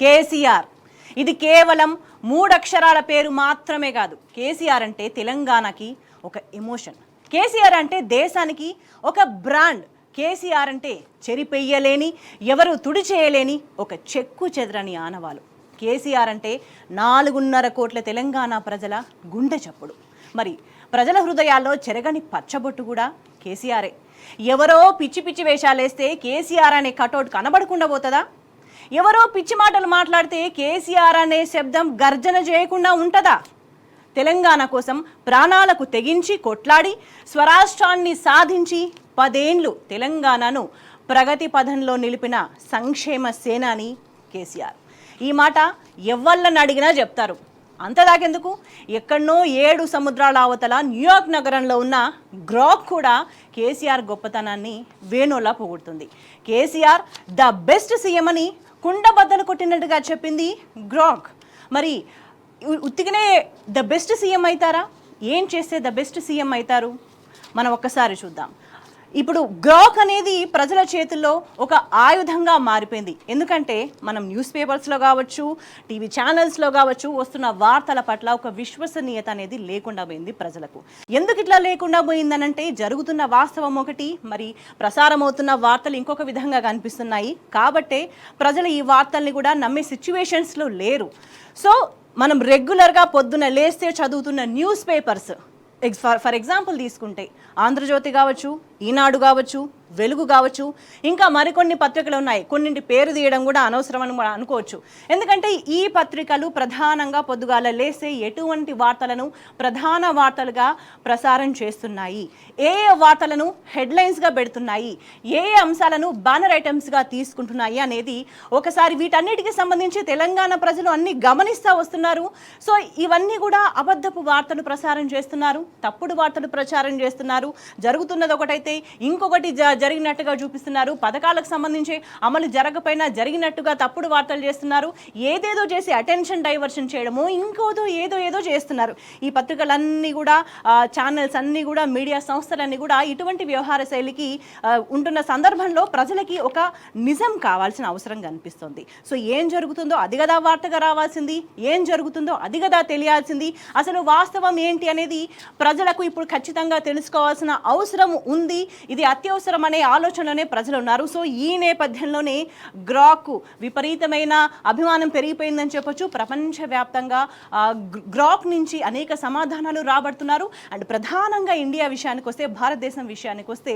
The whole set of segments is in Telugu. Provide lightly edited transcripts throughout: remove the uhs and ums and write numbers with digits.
కేసీఆర్. ఇది కేవలం 3 అక్షరాల పేరు మాత్రమే కాదు. కేసీఆర్ అంటే తెలంగాణకి ఒక ఎమోషన్. కేసీఆర్ అంటే దేశానికి ఒక బ్రాండ్. కేసీఆర్ అంటే చెరిపెయ్యలేని, ఎవరు తుడిచేయలేని ఒక చెక్కు చెదరని ఆనవాలు. కేసీఆర్ అంటే 4.5 కోట్ల తెలంగాణ ప్రజల గుండె చప్పుడు. మరి ప్రజల హృదయాల్లో చెరగని పచ్చబొట్టు కూడా కేసీఆరే. ఎవరో పిచ్చి పిచ్చి వేషాలేస్తే కేసీఆర్ అనే కటౌట్ కనబడకుండా పోతుందా? ఎవరో పిచ్చి మాటలు మాట్లాడితే కేసీఆర్ అనే శబ్దం గర్జన చేయకుండా ఉంటుందా? తెలంగాణ కోసం ప్రాణాలకు తెగించి కొట్లాడి స్వరాష్ట్రాన్ని సాధించి 10 ఏళ్లు తెలంగాణను ప్రగతి పథంలో నిలిపిన సంక్షేమ సేనాని కేసీఆర్. ఈ మాట ఎవ్వళ్ళని అడిగినా చెప్తారు. అంతదాకెందుకు, ఎక్కడనో 7 సముద్రాల అవతల న్యూయార్క్ నగరంలో ఉన్న గ్రాక్ కూడా కేసీఆర్ గొప్పతనాన్ని వేణోలా పొగుడుతుంది. కేసీఆర్ ద బెస్ట్ సీఎం అని కుండబద్దలు కొట్టినట్టుగా చెప్పింది గ్రాక్. మరి ఉత్తిగానే ద బెస్ట్ సీఎం అవుతారా? ఏం చేస్తే ద బెస్ట్ సీఎం అవుతారు? మనం ఒక్కసారి చూద్దాం. ఇప్పుడు గ్రాక్ అనేది ప్రజల చేతుల్లో ఒక ఆయుధంగా మారిపోయింది. ఎందుకంటే మనం న్యూస్ పేపర్స్లో కావచ్చు, టీవీ ఛానల్స్లో కావచ్చు వస్తున్న వార్తల పట్ల ఒక విశ్వసనీయత అనేది లేకుండా పోయింది ప్రజలకు. ఎందుకు ఇట్లా లేకుండా పోయిందనంటే జరుగుతున్న వాస్తవం ఒకటి, మరి ప్రసారం అవుతున్న వార్తలు ఇంకొక విధంగా కనిపిస్తున్నాయి. కాబట్టే ప్రజలు ఈ వార్తల్ని కూడా నమ్మే సిచ్యువేషన్స్లో లేరు. సో మనం రెగ్యులర్గా పొద్దున లేస్తే చదువుతున్న న్యూస్ పేపర్స్, ఫర్ ఎగ్జాంపుల్ తీసుకుంటే ఆంధ్రజ్యోతి కావచ్చు, ఈనాడు కావచ్చు, వెలుగు కావచ్చు, ఇంకా మరికొన్ని పత్రికలు ఉన్నాయి. కొన్నింటి పేరు తీయడం కూడా అనవసరమని అనుకోవచ్చు. ఎందుకంటే ఈ పత్రికలు ప్రధానంగా పొద్దుగాల లేస్తే ఎటువంటి వార్తలను ప్రధాన వార్తలుగా ప్రసారం చేస్తున్నాయి, ఏ వార్తలను హెడ్లైన్స్గా పెడుతున్నాయి, ఏ అంశాలను బ్యానర్ ఐటమ్స్గా తీసుకుంటున్నాయి అనేది ఒకసారి వీటన్నిటికీ సంబంధించి తెలంగాణ ప్రజలు అన్ని గమనిస్తూ వస్తున్నారు. సో ఇవన్నీ కూడా అబద్ధపు వార్తలు ప్రసారం చేస్తున్నారు, తప్పుడు వార్తలు ప్రచారం చేస్తున్నారు. జరుగుతున్నది ఒకటైతే ఇంకొకటి జరిగినట్టుగా చూపిస్తున్నారు. పథకాలకు సంబంధించి అమలు జరగకపోయినా జరిగినట్టుగా తప్పుడు వార్తలు చేస్తున్నారు. ఏదేదో చేసి అటెన్షన్ డైవర్షన్ చేయడము, ఏదో చేస్తున్నారు. ఈ పత్రికలన్నీ కూడా, ఛానల్స్ అన్నీ కూడా, మీడియా సంస్థలన్నీ కూడా ఇటువంటి వ్యవహార శైలికి ఉంటున్న సందర్భంలో ప్రజలకి ఒక నిజం కావాల్సిన అవసరం కనిపిస్తుంది. సో ఏం జరుగుతుందో అది కదా వార్తగా రావాల్సింది, ఏం జరుగుతుందో అది కదా తెలియాల్సింది. అసలు వాస్తవం ఏంటి అనేది ప్రజలకు ఇప్పుడు ఖచ్చితంగా తెలుసుకోవాల్సిన అవసరం ఉంది. ఇది అత్యవసరం అనే ఆలోచనలోనే ప్రజలు ఉన్నారు. సో ఈ నేపథ్యంలోనే గ్రాక్ విపరీతమైన అభిమానం పెరిగిపోయిందని చెప్పొచ్చు. ప్రపంచవ్యాప్తంగా గ్రాక్ నుంచి అనేక సమాధానాలు రాబడుతున్నారు. అండ్ ప్రధానంగా ఇండియా విషయానికి వస్తే, భారతదేశం విషయానికి వస్తే,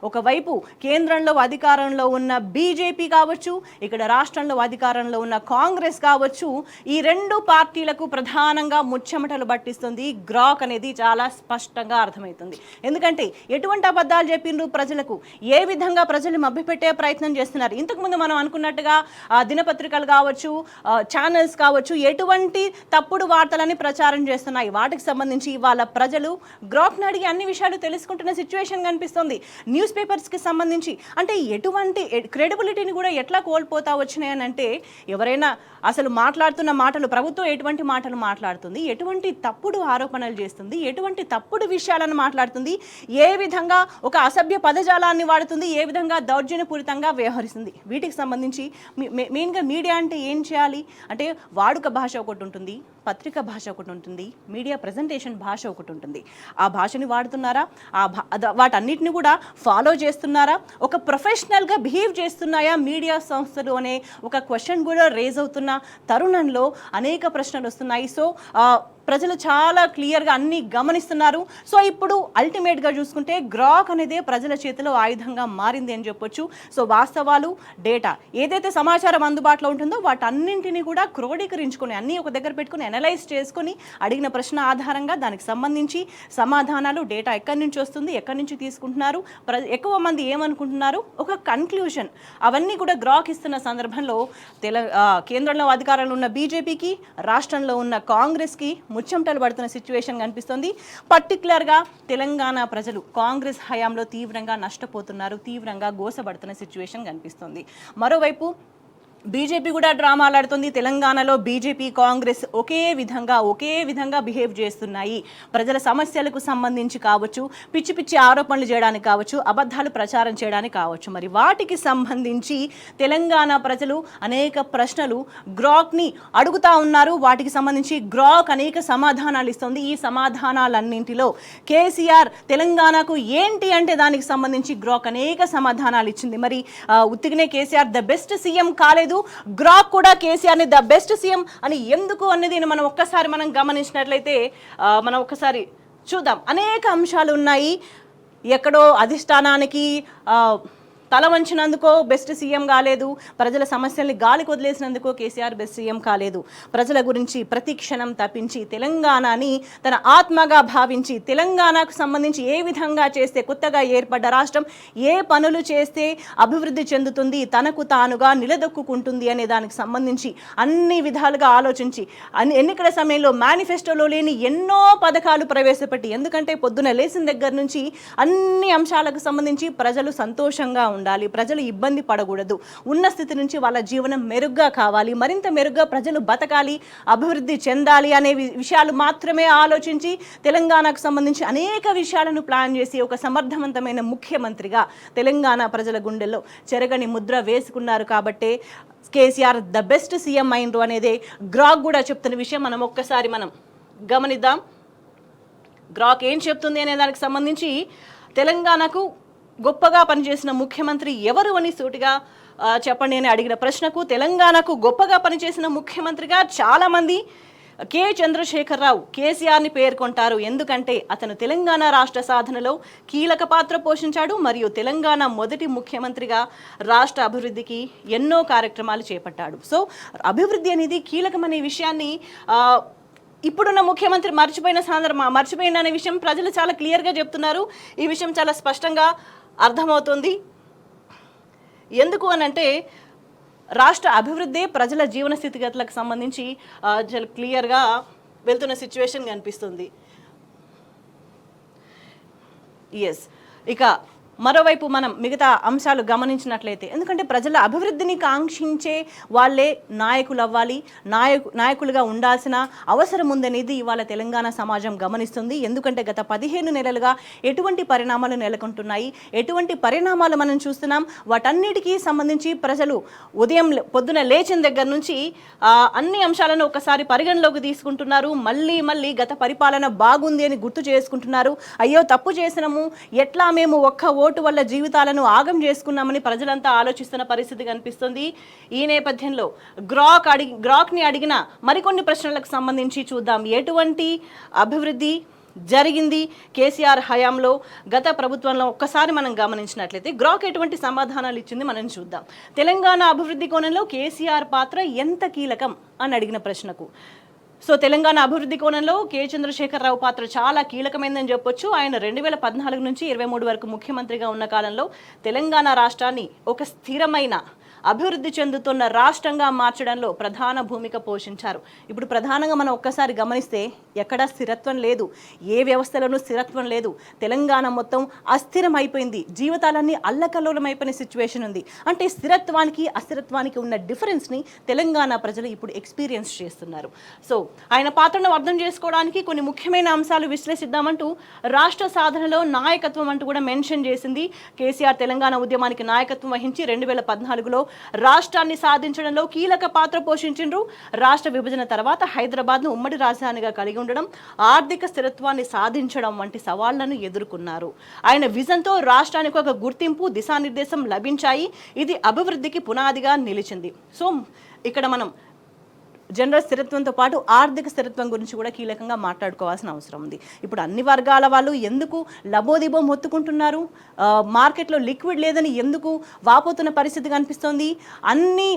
ఒకవైపు కేంద్రంలో అధికారంలో ఉన్న బీజేపీ కావచ్చు, ఇక్కడ రాష్ట్రంలో అధికారంలో ఉన్న కాంగ్రెస్ కావచ్చు, ఈ 2 పార్టీలకు ప్రధానంగా ముచ్చెమటలు పట్టిస్తుంది గ్రాక్ అనేది చాలా స్పష్టంగా అర్థమవుతుంది. ఎందుకంటే ఎటువంటి అబద్ధాలు చెప్పిండ్రు ప్రజలకు, ఏ విధంగా ప్రజలు మభ్యపెట్టే ప్రయత్నం చేస్తున్నారు. ఇంతకుముందు మనం అనుకున్నట్టుగా దినపత్రికలు కావచ్చు, ఛానల్స్ కావచ్చు ఎటువంటి తప్పుడు వార్తలని ప్రచారం చేస్తున్నాయి. వాటికి సంబంధించి ఇవాళ ప్రజలు గ్రాక్ని అడిగి అన్ని విషయాలు తెలుసుకుంటున్న సిచ్యువేషన్ కనిపిస్తుంది. న్యూస్ పేపర్స్కి సంబంధించి అంటే ఎటువంటి క్రెడిబిలిటీని కూడా ఎట్లా కోల్పోతా వచ్చినాయని అంటే, ఎవరైనా అసలు మాట్లాడుతున్న మాటలు, ప్రభుత్వం ఎటువంటి మాటలు మాట్లాడుతుంది, ఎటువంటి తప్పుడు ఆరోపణలు చేస్తుంది, ఎటువంటి తప్పుడు విషయాలను మాట్లాడుతుంది, ఏ విధంగా ఒక అసభ్య పదజాలాన్ని వాడుతుంది, ఏ విధంగా దౌర్జన్యపూరితంగా వ్యవహరిస్తుంది, వీటికి సంబంధించి మెయిన్గా మీడియా అంటే ఏం చేయాలి అంటే, వాడుక భాష ఒకటి ఉంటుంది, పత్రిక భాష ఒకటి ఉంటుంది, మీడియా ప్రజెంటేషన్ భాష ఒకటి ఉంటుంది. ఆ భాషని వాడుతున్నారా, వాటన్నిటిని కూడా ఫాలో చేస్తున్నారా, ఒక ప్రొఫెషనల్గా బిహేవ్ చేస్తున్నాయా మీడియా సంస్థలు అనే ఒక క్వశ్చన్ కూడా రేజ్ అవుతున్న తరుణంలో అనేక ప్రశ్నలు వస్తున్నాయి. సో ప్రజలు చాలా క్లియర్గా అన్ని గమనిస్తున్నారు. సో ఇప్పుడు అల్టిమేట్గా చూసుకుంటే గ్రాక్ అనేది ప్రజల చేతిలో ఆయుధంగా మారింది అని చెప్పొచ్చు. సో వాస్తవాలు, డేటా, ఏదైతే సమాచారం అందుబాటులో ఉంటుందో వాటన్నింటినీ కూడా క్రోడీకరించుకొని అన్నీ ఒక దగ్గర పెట్టుకుని అనలైజ్ చేసుకొని అడిగిన ప్రశ్న ఆధారంగా దానికి సంబంధించి సమాధానాలు, డేటా ఎక్కడి నుంచి వస్తుంది, ఎక్కడి నుంచి తీసుకుంటున్నారు, ఎక్కువ మంది ఏమనుకుంటున్నారు, ఒక కన్క్లూషన్, అవన్నీ కూడా గ్రాక్ ఇస్తున్న సందర్భంలో కేంద్రంలో అధికారంలో ఉన్న బీజేపీకి, రాష్ట్రంలో ఉన్న కాంగ్రెస్కి ముచ్చెమటలు పడుతున్న సిచ్యువేషన్ కనిపిస్తుంది. పర్టికులర్గా తెలంగాణ ప్రజలు కాంగ్రెస్ హయాంలో తీవ్రంగా నష్టపోతున్నారు, తీవ్రంగా గోసపడుతున్న సిచ్యువేషన్ కనిపిస్తుంది. మరోవైపు బీజేపీ కూడా డ్రామాలు ఆడుతుంది. తెలంగాణలో బీజేపీ కాంగ్రెస్ ఒకే విధంగా బిహేవ్ చేస్తున్నాయి. ప్రజల సమస్యలకు సంబంధించి కావచ్చు, పిచ్చి పిచ్చి ఆరోపణలు చేయడానికి కావచ్చు, అబద్ధాలు ప్రచారం చేయడానికి కావచ్చు, మరి వాటికి సంబంధించి తెలంగాణ ప్రజలు అనేక ప్రశ్నలు గ్రాక్ని అడుగుతా ఉన్నారు. వాటికి సంబంధించి గ్రాక్ అనేక సమాధానాలు ఇస్తుంది. ఈ సమాధానాలన్నింటిలో కేసీఆర్ తెలంగాణకు ఏంటి అంటే దానికి సంబంధించి గ్రాక్ అనేక సమాధానాలు ఇచ్చింది. మరి ఉత్తిగనే కేసీఆర్ ద బెస్ట్ సీఎం కాలేదు, గ్రాక్ కూడా కేసీఆర్ ని ద బెస్ట్ సీఎం అని ఎందుకు అన్నది మనం ఒక్కసారి గమనించినట్లయితే మనం ఒక్కసారి చూద్దాం. అనేక అంశాలు ఉన్నాయి. ఎక్కడో అధిష్టానానికి తల వంచినందుకో బెస్ట్ సీఎం కాలేదు, ప్రజల సమస్యల్ని గాలికి వదిలేసినందుకో కేసీఆర్ బెస్ట్ సీఎం కాలేదు. ప్రజల గురించి ప్రతి క్షణం తప్పించి తెలంగాణని తన ఆత్మగా భావించి తెలంగాణకు సంబంధించి ఏ విధంగా చేస్తే కొత్తగా ఏర్పడ్డ రాష్ట్రం ఏ పనులు చేస్తే అభివృద్ధి చెందుతుంది, తనకు తానుగా నిలదొక్కుంటుంది అనే దానికి సంబంధించి అన్ని విధాలుగా ఆలోచించి ఎన్నికల సమయంలో మేనిఫెస్టోలో లేని ఎన్నో పథకాలు ప్రవేశపెట్టి, ఎందుకంటే పొద్దున లేచిన దగ్గర నుంచి అన్ని అంశాలకు సంబంధించి ప్రజలు సంతోషంగా ఉండాలి, ప్రజలు ఇబ్బంది పడకూడదు, ఉన్న స్థితి నుంచి వాళ్ళ జీవనం మెరుగ్గా కావాలి, మరింత మెరుగ్గా ప్రజలు బతకాలి, అభివృద్ధి చెందాలి అనే విషయాలు మాత్రమే ఆలోచించి తెలంగాణకు సంబంధించి అనేక విషయాలను ప్లాన్ చేసి ఒక సమర్థవంతమైన ముఖ్యమంత్రిగా తెలంగాణ ప్రజల గుండెల్లో చెరగని ముద్ర వేసుకున్నారు. కాబట్టే కేసీఆర్ ద బెస్ట్ సీఎం అయినరు అనేది గ్రాక్ కూడా చెప్తున్న విషయం ఒక్కసారి గమనిద్దాం. గ్రాక్ ఏం చెప్తుంది అనే దానికి సంబంధించి తెలంగాణకు గొప్పగా పనిచేసిన ముఖ్యమంత్రి ఎవరు అని సూటిగా చెప్పండి అని అడిగిన ప్రశ్నకు తెలంగాణకు గొప్పగా పనిచేసిన ముఖ్యమంత్రిగా చాలామంది కె చంద్రశేఖరరావు కేసీఆర్ని పేర్కొంటారు. ఎందుకంటే అతను తెలంగాణ రాష్ట్ర సాధనలో కీలక పాత్ర పోషించాడు మరియు తెలంగాణ మొదటి ముఖ్యమంత్రిగా రాష్ట్ర అభివృద్ధికి ఎన్నో కార్యక్రమాలు చేపట్టాడు. సో అభివృద్ధి అనేది కీలకమనే విషయాన్ని ఇప్పుడున్న ముఖ్యమంత్రి మర్చిపోయిన అనే విషయం ప్రజలు చాలా క్లియర్గా చెప్తున్నారు. ఈ విషయం చాలా స్పష్టంగా అర్థమవుతుంది. ఎందుకు అనంటే రాష్ట్ర అభివృద్ధి ప్రజల జీవన స్థితిగతులకు సంబంధించి చాలా క్లియర్గా వెళ్తున్న సిచ్యువేషన్ కనిపిస్తుంది. ఎస్, ఇక మరోవైపు మనం మిగతా అంశాలు గమనించినట్లయితే, ఎందుకంటే ప్రజల అభివృద్ధిని కాంక్షించే వాళ్ళే నాయకులు అవ్వాలి, నాయకులుగా ఉండాల్సిన అవసరం ఉందనేది ఇవాళ తెలంగాణ సమాజం గమనిస్తుంది. ఎందుకంటే గత 15 నెలలుగా ఎటువంటి పరిణామాలు నెలకొంటున్నాయి, ఎటువంటి పరిణామాలు మనం చూస్తున్నాం, వాటన్నిటికీ సంబంధించి ప్రజలు పొద్దున లేచిన దగ్గర నుంచి అన్ని అంశాలను ఒకసారి పరిగణలోకి తీసుకుంటున్నారు. మళ్ళీ గత పరిపాలన బాగుంది అని గుర్తు చేసుకుంటున్నారు. అయ్యో తప్పు చేసినాము, ఎట్లా మేము ఒక్క ఓటు వల్ల జీవితాలను ఆగం చేసుకున్నామని ప్రజలంతా ఆలోచిస్తున్న పరిస్థితి కనిపిస్తుంది. ఈ నేపథ్యంలో గ్రాక్ని అడిగిన మరికొన్ని ప్రశ్నలకు సంబంధించి చూద్దాం. ఎటువంటి అభివృద్ధి జరిగింది కేసీఆర్ హయాంలో గత ప్రభుత్వంలో ఒక్కసారి మనం గమనించినట్లయితే గ్రాక్ ఎటువంటి సమాధానాలు ఇచ్చింది మనం చూద్దాం. తెలంగాణ అభివృద్ధి కోణంలో కేసీఆర్ పాత్ర ఎంత కీలకం అని అడిగిన ప్రశ్నకు సో తెలంగాణ అభివృద్ధి కోణంలో కె చంద్రశేఖరరావు పాత్ర చాలా కీలకమైందని చెప్పొచ్చు. ఆయన 2014 నుంచి 23 వరకు ముఖ్యమంత్రిగా ఉన్న కాలంలో తెలంగాణ రాష్ట్రాన్ని ఒక స్థిరమైన అభివృద్ధి చెందుతున్న రాష్ట్రంగా మార్చడంలో ప్రధాన భూమిక పోషించారు. ఇప్పుడు ప్రధానంగా మనం ఒక్కసారి గమనిస్తే ఎక్కడా స్థిరత్వం లేదు, ఏ వ్యవస్థలోనూ స్థిరత్వం లేదు. తెలంగాణ మొత్తం అస్థిరం అయిపోయింది, జీవితాలన్నీ అల్లకల్లోలమైపోయిన సిచ్యువేషన్ ఉంది. అంటే స్థిరత్వానికి అస్థిరత్వానికి ఉన్న డిఫరెన్స్ని తెలంగాణ ప్రజలు ఇప్పుడు ఎక్స్పీరియన్స్ చేస్తున్నారు. సో ఆయన పాత్రను అర్థం చేసుకోవడానికి కొన్ని ముఖ్యమైన అంశాలు విశ్లేషిద్దామంటూ రాష్ట్ర సాధనలో నాయకత్వం అంటూ కూడా మెన్షన్ చేసింది. కేసీఆర్ తెలంగాణ ఉద్యమానికి నాయకత్వం వహించి 2014లో రాష్ట్రాన్ని సాధించడంలో కీలక పాత్ర పోషించిండ్రు. రాష్ట్ర విభజన తర్వాత హైదరాబాద్ను ఉమ్మడి రాజధానిగా కలిగి ఉండడం, ఆర్థిక స్థిరత్వాన్ని సాధించడం వంటి సవాళ్లను ఎదుర్కొన్నారు. ఆయన విజన్తో రాష్ట్రానికి ఒక గుర్తింపు, దిశానిర్దేశం లభించాయి. ఇది అభివృద్ధికి పునాదిగా నిలిచింది. సో ఇక్కడ మనం జనరల్ స్థిరత్వంతో పాటు ఆర్థిక స్థిరత్వం గురించి కూడా కీలకంగా మాట్లాడుకోవాల్సిన అవసరం ఉంది. ఇప్పుడు అన్ని వర్గాల వాళ్ళు ఎందుకు లబోదిబో మొత్తుకుంటున్నారు, మార్కెట్లో లిక్విడ్ లేదని ఎందుకు వాపోతున్న పరిస్థితి కనిపిస్తోంది, అన్ని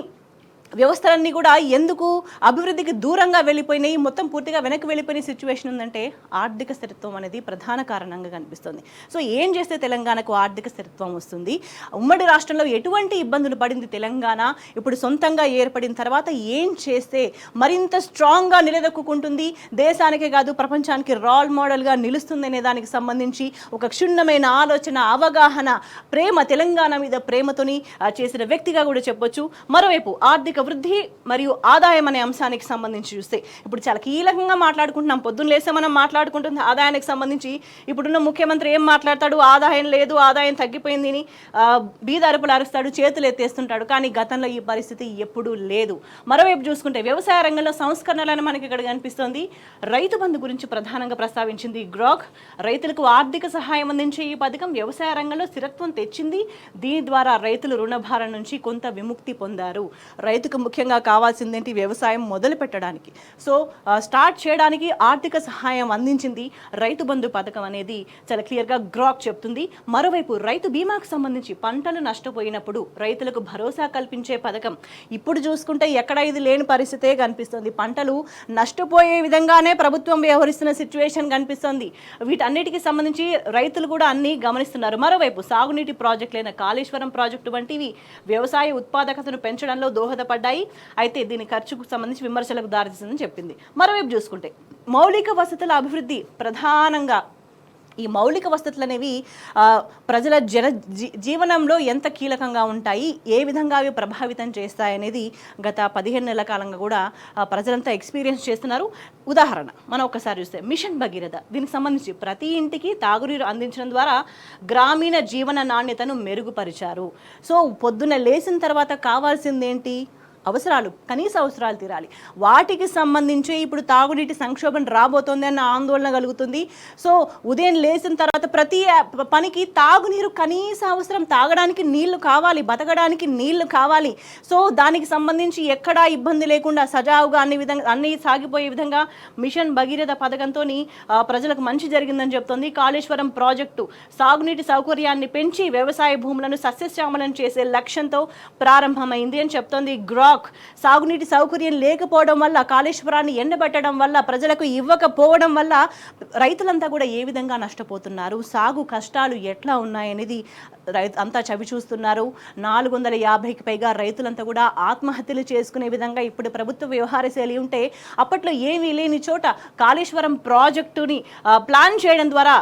వ్యవస్థలన్నీ కూడా ఎందుకు అభివృద్ధికి దూరంగా వెళ్ళిపోయినాయి, మొత్తం పూర్తిగా వెనక్కి వెళ్ళిపోయిన సిచ్యువేషన్ ఉందంటే ఆర్థిక స్థిరత్వం అనేది ప్రధాన కారణంగా కనిపిస్తుంది. సో ఏం చేస్తే తెలంగాణకు ఆర్థిక స్థిరత్వం వస్తుంది, ఉమ్మడి రాష్ట్రంలో ఎటువంటి ఇబ్బందులు పడింది తెలంగాణ, ఇప్పుడు సొంతంగా ఏర్పడిన తర్వాత ఏం చేస్తే మరింత స్ట్రాంగ్గా నిలదొక్కుంటుంది, దేశానికే కాదు ప్రపంచానికి రోల్ మోడల్గా నిలుస్తుంది అనే దానికి సంబంధించి ఒక క్షుణ్ణమైన ఆలోచన, అవగాహన, ప్రేమ, తెలంగాణ మీద ప్రేమతోని చేసిన వ్యక్తిగా కూడా చెప్పొచ్చు. మరోవైపు ఆర్థిక వృద్ధి మరియు ఆదాయం అనే అంశానికి సంబంధించి చూస్తే ఇప్పుడు చాలా కీలకంగా మాట్లాడుకుంటున్నాం. పొద్దున్న లేస్తే మనం మాట్లాడుకుంటుంది ఆదాయానికి సంబంధించి. ఇప్పుడున్న ముఖ్యమంత్రి ఏం మాట్లాడతాడు, ఆదాయం లేదు, ఆదాయం తగ్గిపోయింది అని బీదరుపులు అరుస్తాడు, చేతులు ఎత్తేస్తుంటాడు. కానీ గతంలో ఈ పరిస్థితి ఎప్పుడూ లేదు. మరోవైపు చూసుకుంటే వ్యవసాయ రంగంలో సంస్కరణలను మనకి ఇక్కడ కనిపిస్తుంది. రైతు బంధు గురించి ప్రధానంగా ప్రస్తావించింది గ్రాక్. రైతులకు ఆర్థిక సహాయం అందించే ఈ పథకం వ్యవసాయ రంగంలో స్థిరత్వం తెచ్చింది. దీని ద్వారా రైతులు రుణభారం నుంచి కొంత విముక్తి పొందారు. రైతుకు ముఖ్యంగా కావాల్సిందేంటి, వ్యవసాయం మొదలు పెట్టడానికి, సో స్టార్ట్ చేయడానికి ఆర్థిక సహాయం అందించింది రైతు బంధు పథకం అనేది చాలా క్లియర్గా గ్రాక్ చెప్తుంది. మరోవైపు రైతు బీమాకు సంబంధించి పంటలు నష్టపోయినప్పుడు రైతులకు భరోసా కల్పించే పథకం ఇప్పుడు చూసుకుంటే ఎక్కడ ఇది లేని పరిస్థితే కనిపిస్తుంది. పంటలు నష్టపోయే విధంగానే ప్రభుత్వం వ్యవహరిస్తున్న సిచ్యువేషన్ కనిపిస్తుంది. వీటన్నిటికీ సంబంధించి రైతులు కూడా అన్ని గమనిస్తున్నారు. మరోవైపు సాగునీటి ప్రాజెక్టులైన కాళేశ్వరం ప్రాజెక్టు వంటివి వ్యవసాయ ఉత్పాదకతను పెంచడంలో దోహదపడ్డాయి. అయితే దీని ఖర్చుకు సంబంధించి విమర్శలకు దారితీస్తుందని చెప్పింది. మరోవైపు చూసుకుంటే మౌలిక వసతుల అభివృద్ధి ప్రధానంగా ఈ మౌలిక వసతులు అనేవి ప్రజల జీవనంలో ఎంత కీలకంగా ఉంటాయి, ఏ విధంగా అవి ప్రభావితం చేస్తాయనేది గత 15 నెలల కాలంగా కూడా ప్రజలంతా ఎక్స్పీరియన్స్ చేస్తున్నారు. ఉదాహరణ మనం ఒకసారి చూస్తే మిషన్ భగీరథ, దీనికి సంబంధించి ప్రతి ఇంటికి తాగునీరు అందించడం ద్వారా గ్రామీణ జీవన నాణ్యతను మెరుగుపరిచారు. సో పొద్దున్న లేచిన తర్వాత కావాల్సింది ఏంటి, అవసరాలు, కనీస అవసరాలు తీరాలి. వాటికి సంబంధించి ఇప్పుడు తాగునీటి సంక్షోభం రాబోతోంది అన్న ఆందోళన కలుగుతుంది. సో ఉదయం లేచిన తర్వాత ప్రతి పనికి తాగునీరు కనీస అవసరం, తాగడానికి నీళ్లు కావాలి, బతకడానికి నీళ్లు కావాలి. సో దానికి సంబంధించి ఎక్కడా ఇబ్బంది లేకుండా సజావుగా అన్ని సాగిపోయే విధంగా మిషన్ భగీరథ పథకంతో ప్రజలకు మంచి జరిగిందని చెప్తోంది. కాళేశ్వరం ప్రాజెక్టు సాగునీటి సౌకర్యాన్ని పెంచి వ్యవసాయ భూములను సస్యశ్యామలం చేసే లక్ష్యంతో ప్రారంభమైంది అని చెప్తోంది గ్రాక్. సాగునీటి సౌకర్యం లేకపోవడం వల్ల, కాళేశ్వరాన్ని ఎండబెట్టడం వల్ల, ప్రజలకు ఇవ్వకపోవడం వల్ల రైతులంతా కూడా ఏ విధంగా నష్టపోతున్నారు, సాగు కష్టాలు ఎట్లా ఉన్నాయనేది అంతా చవి చూస్తున్నారు. 450కి పైగా రైతులంతా కూడా ఆత్మహత్యలు చేసుకునే విధంగా ఇప్పుడు ప్రభుత్వ వ్యవహార శైలి ఉంటే, అప్పట్లో ఏమీ లేని చోట కాళేశ్వరం ప్రాజెక్టుని ప్లాన్ చేయడం ద్వారా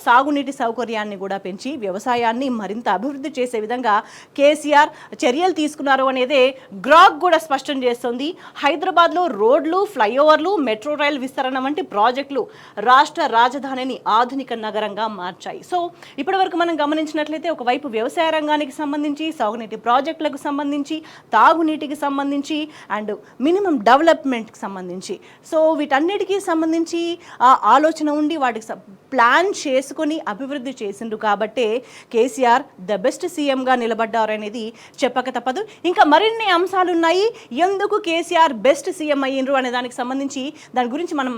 సాగునీటి సౌకర్యాన్ని కూడా పెంచి వ్యవసాయాన్ని మరింత అభివృద్ధి చేసే విధంగా కేసీఆర్ చర్యలు తీసుకున్నారు అనేదే గ్రాక్ కూడా స్పష్టం చేస్తుంది. హైదరాబాద్లో రోడ్లు, ఫ్లైఓవర్లు, మెట్రో రైల్ విస్తరణ వంటి ప్రాజెక్టులు రాష్ట్ర రాజధానిని ఆధునిక నగరంగా మార్చాయి. సో ఇప్పటి వరకు మనం గమనించినట్లయితే ఒకవైపు వ్యవసాయ రంగానికి సంబంధించి, సాగునీటి ప్రాజెక్టులకు సంబంధించి, తాగునీటికి సంబంధించి అండ్ మినిమం డెవలప్మెంట్కి సంబంధించి, సో వీటన్నిటికీ సంబంధించి ఆలోచన ఉండి వాటికి ప్లాన్ చేసుకొని అభివృద్ధి చేసిండ్రు కాబట్టే కేసీఆర్ ద బెస్ట్ సీఎంగా నిలబడ్డారు అనేది చెప్పక తప్పదు. ఇంకా మరిన్ని అంశాలు ఉన్నాయి, ఎందుకు కేసీఆర్ బెస్ట్ సీఎం అయ్యిండ్రు అనే దానికి సంబంధించి దాని గురించి మనం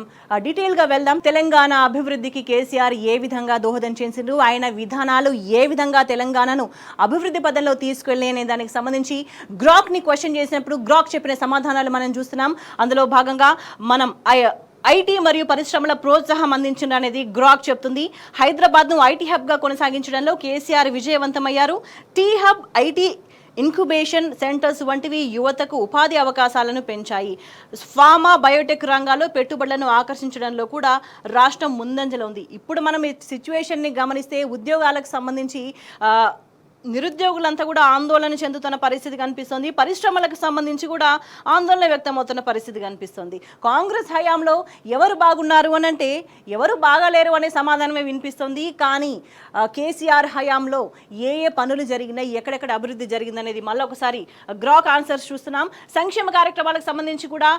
డీటెయిల్గా వెళ్దాం. తెలంగాణ అభివృద్ధికి కేసీఆర్ ఏ విధంగా దోహదం చేసిండ్రు, ఆయన విధానాలు ఏ విధంగా తెలంగాణను అభివృద్ధి పదంలో తీసుకెళ్ళి అనే దానికి సంబంధించి గ్రాక్ని క్వశ్చన్ చేసినప్పుడు గ్రాక్ చెప్పిన సమాధానాలు మనం చూస్తున్నాం. అందులో భాగంగా మనం ఐటీ మరియు పరిశ్రమల ప్రోత్సాహం అందించడం అనేది గ్రాక్ చెప్తుంది. హైదరాబాద్ను ఐటీ హబ్గా కొనసాగించడంలో కేసీఆర్ విజయవంతమయ్యారు. T hub, IT incubation centres వంటివి యువతకు ఉపాధి అవకాశాలను పెంచాయి. ఫార్మా, బయోటెక్ రంగాల్లో పెట్టుబడులను ఆకర్షించడంలో కూడా రాష్ట్రం ముందంజలో ఉంది. ఇప్పుడు మనం ఈ సిచ్యువేషన్ని గమనిస్తే ఉద్యోగాలకు సంబంధించి నిరుద్యోగులంతా కూడా ఆందోళన చెందుతున్న పరిస్థితి కనిపిస్తుంది. పరిశ్రమలకు సంబంధించి కూడా ఆందోళన వ్యక్తమవుతున్న పరిస్థితి కనిపిస్తుంది. కాంగ్రెస్ హయాంలో ఎవరు బాగున్నారు అని అంటే ఎవరు బాగాలేరు అనే సమాధానమే వినిపిస్తుంది. కానీ కేసీఆర్ హయాంలో ఏ పనులు జరిగినాయి, ఎక్కడెక్కడ అభివృద్ధి జరిగిందనేది మళ్ళీ ఒకసారి గ్రాక్ ఆన్సర్స్ చూస్తున్నాం. సంక్షేమ కార్యక్రమాలకు సంబంధించి కూడా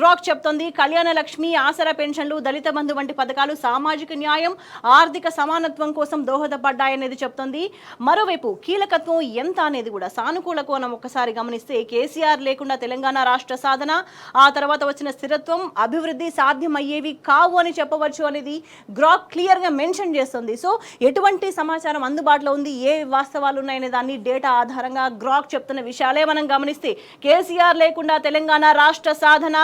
గ్రాక్ చెప్తోంది. కళ్యాణ లక్ష్మి, ఆసరా పెన్షన్లు, దళిత బంధు వంటి పథకాలు సామాజిక న్యాయం, ఆర్థిక సమానత్వం కోసం దోహదపడ్డాయనేది చెప్తోంది. మరోవైపు కీలకత్వం ఎంత అనేది కూడా సానుకూల కోణం ఒక్కసారి గమనిస్తే కేసీఆర్ లేకుండా తెలంగాణ రాష్ట్ర సాధన, ఆ తర్వాత వచ్చిన స్థిరత్వం, అభివృద్ధి సాధ్యమయ్యేవి కావు అని చెప్పవచ్చు అనేది గ్రాక్ క్లియర్గా మెన్షన్ చేస్తుంది. సో ఎటువంటి సమాచారం అందుబాటులో ఉంది, ఏ వాస్తవాలు ఉన్నాయనే దాన్ని డేటా ఆధారంగా గ్రాక్ చెప్తున్న విషయాలే మనం గమనిస్తే కేసీఆర్ లేకుండా తెలంగాణ రాష్ట్ర సాధన,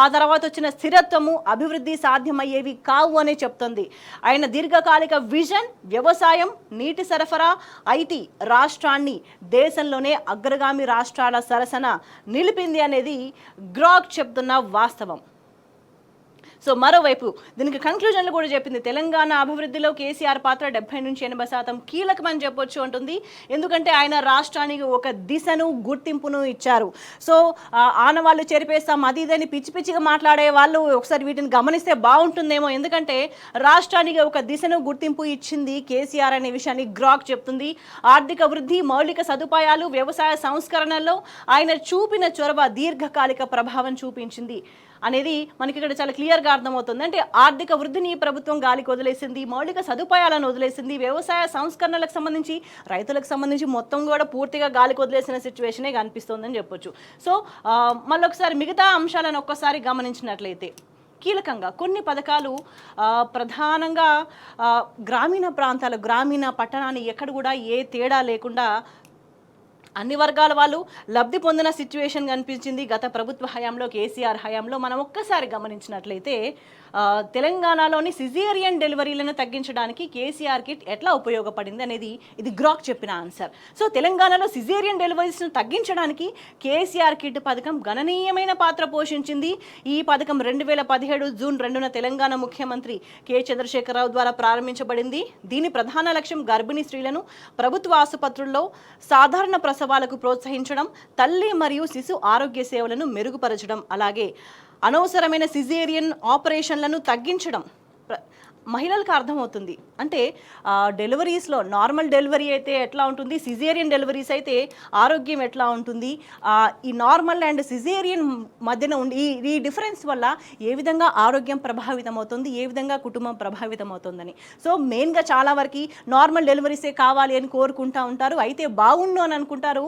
ఆ తర్వాత వచ్చిన స్థిరత్వము, అభివృద్ధి సాధ్యమయ్యేవి కావు అని చెప్తుంది. ఆయన దీర్ఘకాలిక విజన్, వ్యవసాయం, నీటి సరఫరా, ఐటీ రాష్ట్రాన్ని దేశంలోనే అగ్రగామి రాష్ట్రాల సరసన నిలిపింది అనేది గ్రాక్ చెప్తున్న వాస్తవం. సో మరోవైపు దీనికి కన్క్లూజన్లు కూడా చెప్పింది. తెలంగాణ అభివృద్ధిలో కేసీఆర్ పాత్ర 70 నుంచి 80% కీలకమని చెప్పొచ్చు అంటుంది. ఎందుకంటే ఆయన రాష్ట్రానికి ఒక దిశను, గుర్తింపును ఇచ్చారు. సో ఆనవాళ్ళు చెరిపేస్తాం అది ఇదని పిచ్చి పిచ్చిగా మాట్లాడే వాళ్ళు ఒకసారి వీటిని గమనిస్తే బాగుంటుందేమో. ఎందుకంటే రాష్ట్రానికి ఒక దిశను, గుర్తింపు ఇచ్చింది కేసీఆర్ అనే విషయాన్ని గ్రాక్ చెప్తుంది. ఆర్థిక వృద్ధి, మౌలిక సదుపాయాలు, వ్యవసాయ సంస్కరణల్లో ఆయన చూపిన చొరవ దీర్ఘకాలిక ప్రభావం చూపించింది అనేది మనకి ఇక్కడ చాలా క్లియర్గా అర్థమవుతుంది. అంటే ఆర్థిక వృద్ధిని ప్రభుత్వం గాలికి వదిలేసింది, మౌలిక సదుపాయాలను వదిలేసింది, వ్యవసాయ సంస్కరణలకు సంబంధించి, రైతులకు సంబంధించి మొత్తం కూడా పూర్తిగా గాలికి వదిలేసిన సిచ్యువేషనే కనిపిస్తుందని చెప్పొచ్చు. సో మళ్ళొకసారి మిగతా అంశాలను ఒక్కసారి గమనించినట్లయితే కీలకంగా కొన్ని పథకాలు ప్రధానంగా గ్రామీణ ప్రాంతాలు, గ్రామీణ పట్టణాన్ని ఎక్కడ కూడా ఏ తేడా లేకుండా అన్ని వర్గాల వాళ్ళు లబ్ధి పొందిన సిచ్యువేషన్ కనిపించింది గత ప్రభుత్వ హయాంలో, కేసీఆర్ హయాంలో. మనం ఒక్కసారి గమనించినట్లయితే తెలంగాణలోని సిజేరియన్ డెలివరీలను తగ్గించడానికి కేసీఆర్ కిట్ ఎట్లా ఉపయోగపడింది అనేది ఇది గ్రాక్ చెప్పిన ఆన్సర్. సో తెలంగాణలో సిజేరియన్ డెలివరీస్ను తగ్గించడానికి కేసీఆర్ కిట్ పథకం గణనీయమైన పాత్ర పోషించింది. ఈ పథకం 2017 జూన్ 2న తెలంగాణ ముఖ్యమంత్రి కె చంద్రశేఖరరావు ద్వారా ప్రారంభించబడింది. దీని ప్రధాన లక్ష్యం గర్భిణీ స్త్రీలను ప్రభుత్వ ఆసుపత్రుల్లో సాధారణ ప్రసవాలకు ప్రోత్సహించడం, తల్లి మరియు శిశు ఆరోగ్య సేవలను మెరుగుపరచడం, అలాగే అనవసరమైన సిజేరియన్ ఆపరేషన్లను తగ్గించడం. మహిళలకు అర్థమవుతుంది. అంటే డెలివరీస్లో నార్మల్ డెలివరీ అయితే ఎట్లా ఉంటుంది, సిజేరియన్ డెలివరీస్ అయితే ఆరోగ్యం ఎట్లా ఉంటుంది, ఈ నార్మల్ అండ్ సిజేరియన్ మధ్యన ఉండి ఈ డిఫరెన్స్ వల్ల ఏ విధంగా ఆరోగ్యం ప్రభావితం అవుతుంది, ఏ విధంగా కుటుంబం ప్రభావితం అవుతుందని. సో మెయిన్గా చాలా వరకు నార్మల్ డెలివరీసే కావాలి అని కోరుకుంటూ ఉంటారు, అయితే బాగుండు అని అనుకుంటారు,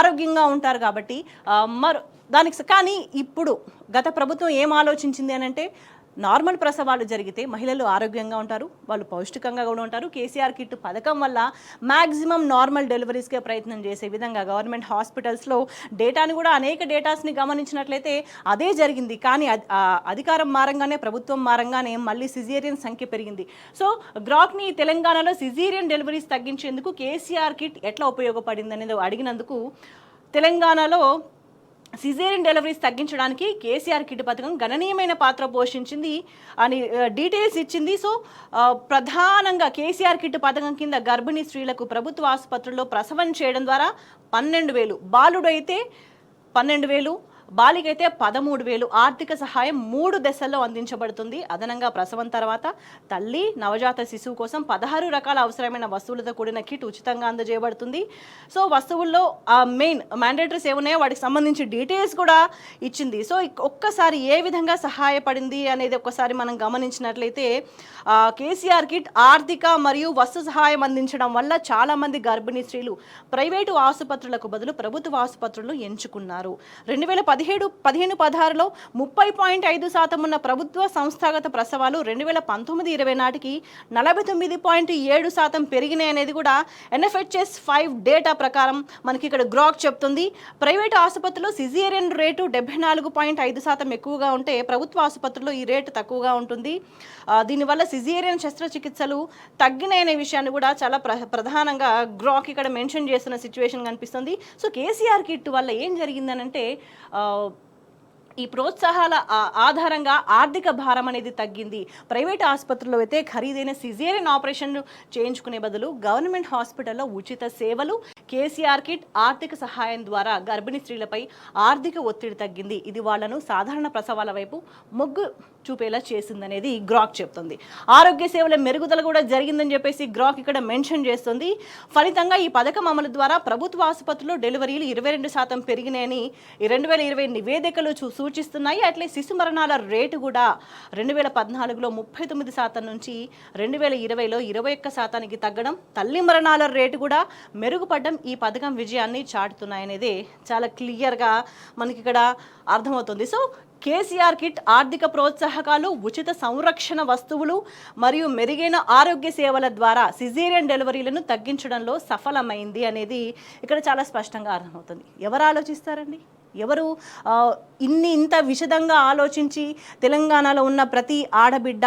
ఆరోగ్యంగా ఉంటారు కాబట్టి దానికి. కానీ ఇప్పుడు గత ప్రభుత్వం ఏం ఆలోచించింది అని అంటే నార్మల్ ప్రసవాలు జరిగితే మహిళలు ఆరోగ్యంగా ఉంటారు, వాళ్ళు పౌష్టికంగా కూడా ఉంటారు. కేసీఆర్ కిట్ పథకం వల్ల మ్యాక్సిమం నార్మల్ డెలివరీస్కే ప్రయత్నం చేసే విధంగా గవర్నమెంట్ హాస్పిటల్స్లో డేటాని కూడా అనేక డేటాస్ని గమనించినట్లయితే అదే జరిగింది. కానీ అధికారం మారంగానే, ప్రభుత్వం మారంగానే మళ్ళీ సిజేరియన్ సంఖ్య పెరిగింది. సో గ్రాక్ని తెలంగాణలో సిజేరియన్ డెలివరీస్ తగ్గించేందుకు కేసీఆర్ కిట్ ఎట్లా ఉపయోగపడింది అనేది అడిగినందుకు తెలంగాణలో సిజేరియన్ డెలివరీస్ తగ్గించడానికి కేసీఆర్ కిట్ పథకం గణనీయమైన పాత్ర పోషించింది అని డీటెయిల్స్ ఇచ్చింది. సో ప్రధానంగా కేసీఆర్ కిట్ పథకం కింద గర్భిణీ స్త్రీలకు ప్రభుత్వ ఆసుపత్రుల్లో ప్రసవం చేయడం ద్వారా 12,000, బాలుడు అయితే 12,000, బాలికైతే 13,000 ఆర్థిక సహాయం 3 దశల్లో అందించబడుతుంది. అదనంగా ప్రసవం తర్వాత తల్లి, నవజాత శిశువు కోసం 16 రకాల అవసరమైన వస్తువులతో కూడిన కిట్ ఉచితంగా అందజేయబడుతుంది. సో వస్తువుల్లో మెయిన్ మ్యాండేటరీస్ ఏమున్నాయో వాటికి సంబంధించి డీటెయిల్స్ కూడా ఇచ్చింది. సో ఒక్కసారి ఏ విధంగా సహాయపడింది అనేది ఒక్కసారి మనం గమనించినట్లయితే కేసీఆర్ కిట్ ఆర్థిక మరియు వస్తు సహాయం అందించడం వల్ల చాలామంది గర్భిణీ స్త్రీలు ప్రైవేటు ఆసుపత్రులకు బదులు ప్రభుత్వ ఆసుపత్రులను ఎంచుకున్నారు. 2015-16లో 30.5% ఉన్న ప్రభుత్వ సంస్థాగత ప్రసవాలు 2019-20 నాటికి 49.7% పెరిగినాయి అనేది కూడా NFHS 5 డేటా ప్రకారం మనకి ఇక్కడ గ్రాక్ చెప్తుంది. ప్రైవేట్ ఆసుపత్రిలో సిజేరియన్ రేటు 74.5% ఎక్కువగా ఉంటే ప్రభుత్వ ఆసుపత్రిలో ఈ రేటు తక్కువగా ఉంటుంది. దీనివల్ల సిజేరియన్ శస్త్రచికిత్సలు తగ్గినాయనే విషయాన్ని కూడా చాలా ప్రధానంగా గ్రాక్ ఇక్కడ మెన్షన్ చేస్తున్న సిచ్యువేషన్ కనిపిస్తుంది. సో కేసీఆర్ కిట్ వల్ల ఏం జరిగిందనంటే ఈ ప్రోత్సాహాల ఆధారంగా ఆర్థిక భారం అనేది తగ్గింది. ప్రైవేట్ ఆసుపత్రుల్లో అయితే ఖరీదైన సిజేరియన్ ఆపరేషన్లు చేయించుకునే బదులు గవర్నమెంట్ హాస్పిటల్లో ఉచిత సేవలు, కేసీఆర్ కిట్ ఆర్థిక సహాయం ద్వారా గర్భిణీ స్త్రీలపై ఆర్థిక ఒత్తిడి తగ్గింది. ఇది వాళ్లను సాధారణ ప్రసవాల వైపు మొగ్గు చూపేలా చేసిందనేది గ్రాక్ చెప్తుంది. ఆరోగ్య సేవల మెరుగుదల కూడా జరిగిందని చెప్పేసి గ్రాక్ ఇక్కడ మెన్షన్ చేస్తుంది. ఫలితంగా ఈ పథకం అమలు ద్వారా ప్రభుత్వ ఆసుపత్రుల్లో డెలివరీలు 22% పెరిగినాయని 2020 నివేదికలు సూచిస్తున్నాయి. అట్లే శిశు మరణాల రేటు కూడా 2014లో 39% నుంచి 2020లో 21%కి తగ్గడం, తల్లి మరణాల రేటు కూడా మెరుగుపడడం ఈ పథకం విజయాన్ని చాటుతున్నాయనేది చాలా క్లియర్గా మనకి ఇక్కడ అర్థమవుతుంది. సో కేసీఆర్ కిట్ ఆర్థిక ప్రోత్సాహకాలు, ఉచిత సంరక్షణ వస్తువులు మరియు మెరుగైన ఆరోగ్య సేవల ద్వారా సిజేరియన్ డెలివరీలను తగ్గించడంలో సఫలమైంది అనేది ఇక్కడ చాలా స్పష్టంగా అర్థమవుతుంది. ఎవరు ఆలోచిస్తారండి? ఎవరు ఇంత విశదంగా ఆలోచించి తెలంగాణలో ఉన్న ప్రతి ఆడబిడ్డ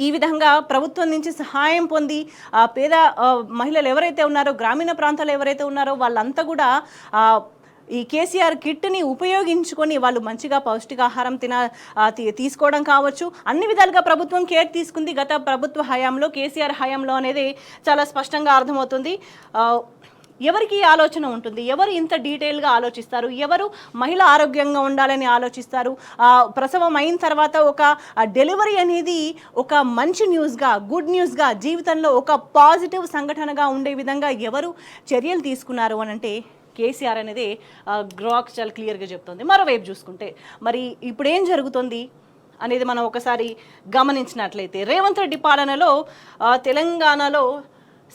ఈ విధంగా ప్రభుత్వం నుంచి సహాయం పొంది పేద మహిళలు ఎవరైతే ఉన్నారో, గ్రామీణ ప్రాంతాలు ఎవరైతే ఉన్నారో వాళ్ళంతా కూడా ఈ కేసీఆర్ కిట్ని ఉపయోగించుకొని వాళ్ళు మంచిగా పౌష్టికాహారం తీసుకోవడం కావచ్చు, అన్ని విధాలుగా ప్రభుత్వం కేర్ తీసుకుంది గత ప్రభుత్వ హయాంలో, కేసీఆర్ హయాంలో అనేది చాలా స్పష్టంగా అర్థమవుతుంది. ఎవరికి ఆలోచన ఉంటుంది? ఎవరు ఇంత డీటెయిల్గా ఆలోచిస్తారు? ఎవరు మహిళ ఆరోగ్యంగా ఉండాలని ఆలోచిస్తారు? ప్రసవం అయిన తర్వాత ఒక డెలివరీ అనేది ఒక మంచి న్యూస్గా, గుడ్ న్యూస్గా, జీవితంలో ఒక పాజిటివ్ సంఘటనగా ఉండే విధంగా ఎవరు చర్యలు తీసుకున్నారు అని అంటే కేసీఆర్ అనేది గ్రాక్ చాలా క్లియర్గా చెప్తుంది. మరోవైపు చూసుకుంటే మరి ఇప్పుడు ఏం జరుగుతుంది అనేది మనం ఒకసారి గమనించినట్లయితే, రేవంత్ రెడ్డి పాలనలో తెలంగాణలో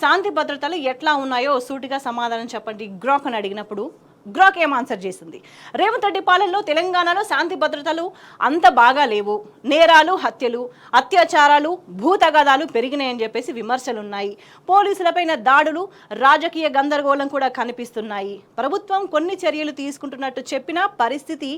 శాంతి భద్రతలు ఎట్లా ఉన్నాయో సూటిగా సమాధానం చెప్పండి గ్రాక్ అని అడిగినప్పుడు గ్రాక్ ఏం ఆన్సర్ చేసింది? రేవంత్ రెడ్డి పాలనలో తెలంగాణలో శాంతి భద్రతలు అంత బాగా లేవు, నేరాలు, హత్యలు, అత్యాచారాలు, భూతగాదాలు పెరిగినాయని చెప్పేసి విమర్శలున్నాయి. పోలీసులపైన దాడులు, రాజకీయ గందరగోళం కూడా కనిపిస్తున్నాయి. ప్రభుత్వం కొన్ని చర్యలు తీసుకుంటున్నట్టు చెప్పినా పరిస్థితి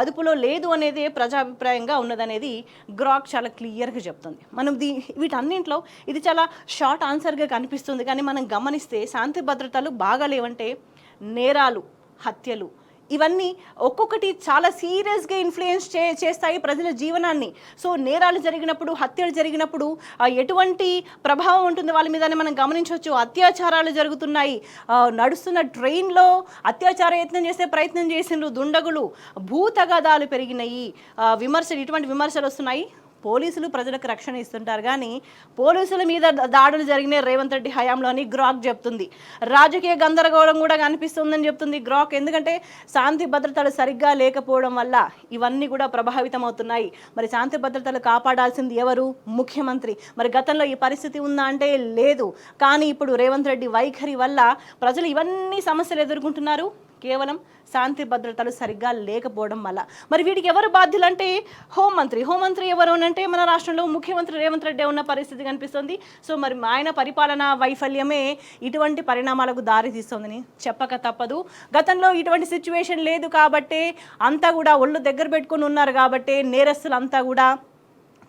అదుపులో లేదు అనేది ప్రజాభిప్రాయంగా ఉన్నదనేది గ్రాక్ చాలా క్లియర్గా చెప్తుంది. మనం వీటన్నింటిలో ఇది చాలా షార్ట్ ఆన్సర్గా కనిపిస్తుంది, కానీ మనం గమనిస్తే శాంతి భద్రతలు బాగా లేవంటే నేరాలు, హత్యలు ఇవన్నీ ఒక్కొక్కటి చాలా సీరియస్గా ఇన్ఫ్లుయెన్స్ చేస్తాయి ప్రజల జీవనాన్ని. సో నేరాలు జరిగినప్పుడు, హత్యలు జరిగినప్పుడు ఎటువంటి ప్రభావం ఉంటుంది వాళ్ళ మీదనే మనం గమనించవచ్చు. అత్యాచారాలు జరుగుతున్నాయి, నడుస్తున్న ట్రైన్లో అత్యాచార యత్నం చేసే ప్రయత్నం చేసిండ్రు దుండగులు, భూతగాదాలు పెరిగినాయి, ఇటువంటి విమర్శలు వస్తున్నాయి. పోలీసులు ప్రజలకు రక్షణ ఇస్తుంటారు, కానీ పోలీసుల మీద దాడులు జరిగిన రేవంత్ రెడ్డి హయాంలోని గ్రాక్ చెప్తుంది. రాజకీయ గందరగోళం కూడా కనిపిస్తుందని చెప్తుంది గ్రాక్. ఎందుకంటే శాంతి భద్రతలు సరిగ్గా లేకపోవడం వల్ల ఇవన్నీ కూడా ప్రభావితం అవుతున్నాయి. మరి శాంతి భద్రతలు కాపాడాల్సింది ఎవరు? ముఖ్యమంత్రి. మరి గతంలో ఈ పరిస్థితి ఉందా అంటే లేదు, కానీ ఇప్పుడు రేవంత్ రెడ్డి వైఖరి వల్ల ప్రజలు ఇవన్నీ సమస్యలు ఎదుర్కొంటున్నారు కేవలం శాంతి భద్రతలు సరిగ్గా లేకపోవడం వల్ల. మరి వీటికి ఎవరు బాధ్యులు అంటే హోంమంత్రి ఎవరు అంటే మన రాష్ట్రంలో ముఖ్యమంత్రి రేవంత్ రెడ్డి ఉన్న పరిస్థితి కనిపిస్తుంది. సో మరి ఆయన పరిపాలన వైఫల్యమే ఇటువంటి పరిణామాలకు దారి తీస్తుందని చెప్పక తప్పదు. గతంలో ఇటువంటి సిచ్యువేషన్ లేదు కాబట్టి అంతా కూడా ఒళ్ళు దగ్గర పెట్టుకుని ఉన్నారు కాబట్టి నేరస్తులంతా కూడా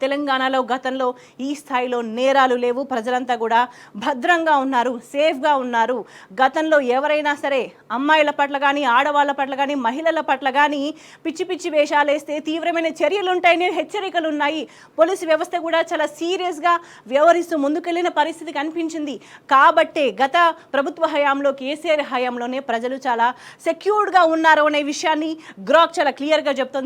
తెలంగాణలో గతంలో ఈ స్థాయిలో నేరాలు లేవు, ప్రజలంతా కూడా భద్రంగా ఉన్నారు, సేఫ్గా ఉన్నారు. గతంలో ఎవరైనా సరే అమ్మాయిల పట్ల కానీ, ఆడవాళ్ళ పట్ల కానీ, మహిళల పట్ల కానీ పిచ్చి పిచ్చి వేషాలు వేస్తే తీవ్రమైన చర్యలు ఉంటాయని హెచ్చరికలు ఉన్నాయి. పోలీసు వ్యవస్థ కూడా చాలా సీరియస్గా వ్యవహరిస్తూ ముందుకెళ్లిన పరిస్థితి కనిపించింది. కాబట్టే గత ప్రభుత్వ హయాంలో, కేసీఆర్ హయాంలోనే ప్రజలు చాలా సెక్యూర్డ్గా ఉన్నారు అనే విషయాన్ని గ్రాక్ చాలా క్లియర్గా చెప్తుంది.